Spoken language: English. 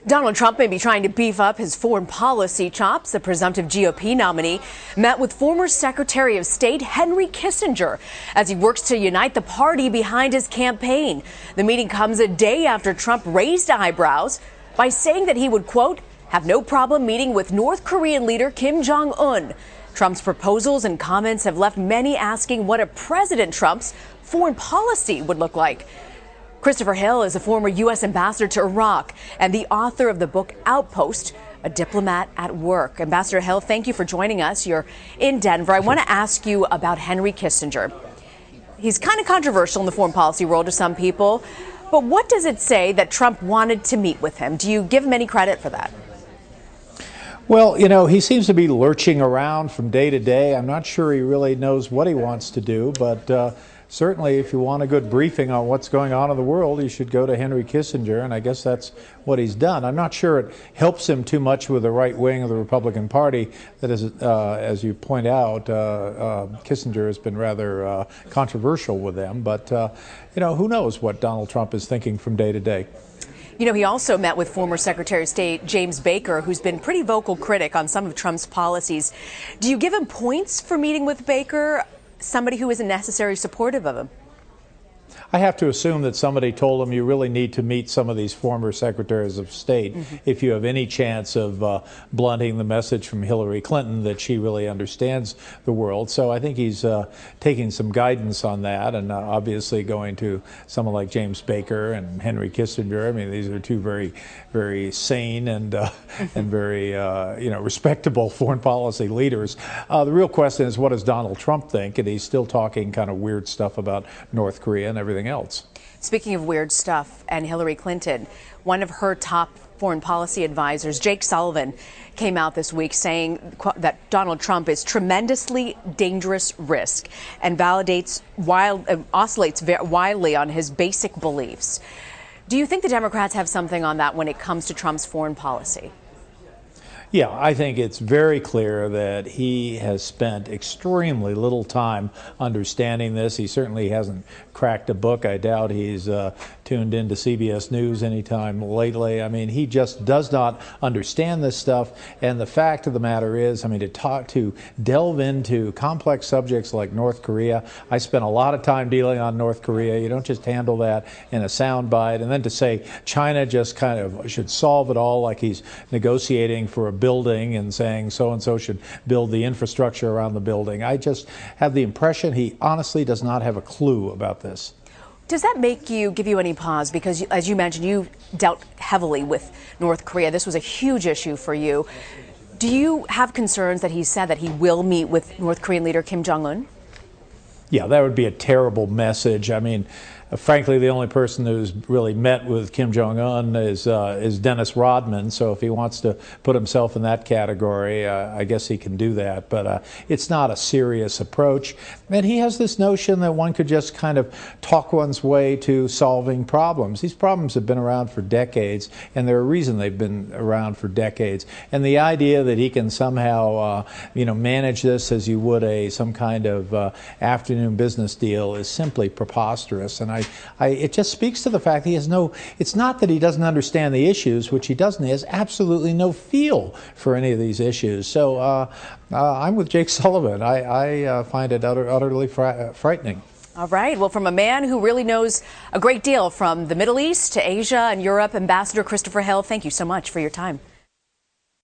Donald Trump may be trying to beef up his foreign policy chops. The presumptive GOP nominee met with former Secretary of State Henry Kissinger as he works to unite the party behind his campaign. The meeting comes a day after Trump raised eyebrows by saying that he would, quote, have no problem meeting with North Korean leader Kim Jong-un. Trump's proposals and comments have left many asking what a President Trump's foreign policy would look like. Christopher Hill is a former U.S. ambassador to Iraq and the author of the book Outpost, A Diplomat at Work. Ambassador Hill, thank you for joining us. You're in Denver. I want to ask you about Henry Kissinger. He's kind of controversial in the foreign policy world to some people, but what does it say that Trump wanted to meet with him? Do you give him any credit for that? Well, you know, he seems to be lurching around from day to day. I'm not sure he really knows what he wants to do, but certainly if you want a good briefing on what's going on in the world, you should go to Henry Kissinger, and I guess that's what he's done. I'm not sure it helps him too much with the right wing of the Republican Party. That is, as you point out, Kissinger has been rather controversial with them, but you know, who knows what Donald Trump is thinking from day to day. You know, he also met with former Secretary of State James Baker, who's been a pretty vocal critic on some of Trump's policies. Do you give him points for meeting with Baker, somebody who isn't necessarily supportive of him? I have to assume that somebody told him you really need to meet some of these former secretaries of state if you have any chance of blunting the message from Hillary Clinton that she really understands the world. So I think he's taking some guidance on that, and obviously going to someone like James Baker and Henry Kissinger. I mean, these are two very, very sane and and very you know, respectable foreign policy leaders. The real question is, what does Donald Trump think? And he's still talking kind of weird stuff about North Korea and everything else. Speaking of weird stuff and Hillary Clinton, one of her top foreign policy advisors, Jake Sullivan, came out this week saying that Donald Trump is tremendously dangerous risk and oscillates wildly on his basic beliefs. Do you think the Democrats have something on that when it comes to Trump's foreign policy? Yeah, I think it's very clear that he has spent extremely little time understanding this. He certainly hasn't cracked a book. I doubt he's tuned into CBS News anytime lately. I mean, he just does not understand this stuff. And the fact of the matter is, I mean, to delve into complex subjects like North Korea, I spent a lot of time dealing on North Korea. You don't just handle that in a soundbite. And then to say China just kind of should solve it all, like he's negotiating for a building and saying so-and-so should build the infrastructure around the building. I just have the impression he honestly does not have a clue about this. Does that give you any pause? Because, as you mentioned, you dealt heavily with North Korea. This was a huge issue for you. Do you have concerns that he said that he will meet with North Korean leader Kim Jong-un? Yeah, that would be a terrible message. I mean, frankly, the only person who's really met with Kim Jong-un is Dennis Rodman. So if he wants to put himself in that category, I guess he can do that. But it's not a serious approach. And he has this notion that one could just kind of talk one's way to solving problems. These problems have been around for decades, and there are reasons they've been around for decades. And the idea that he can somehow, you know, manage this as you would some kind of afternoon business deal is simply preposterous. And it just speaks to the fact he has it's not that he doesn't understand the issues, which he doesn't. He has absolutely no feel for any of these issues. So I'm with Jake Sullivan. I find it utterly frightening. All right. Well, from a man who really knows a great deal from the Middle East to Asia and Europe, Ambassador Christopher Hill, thank you so much for your time.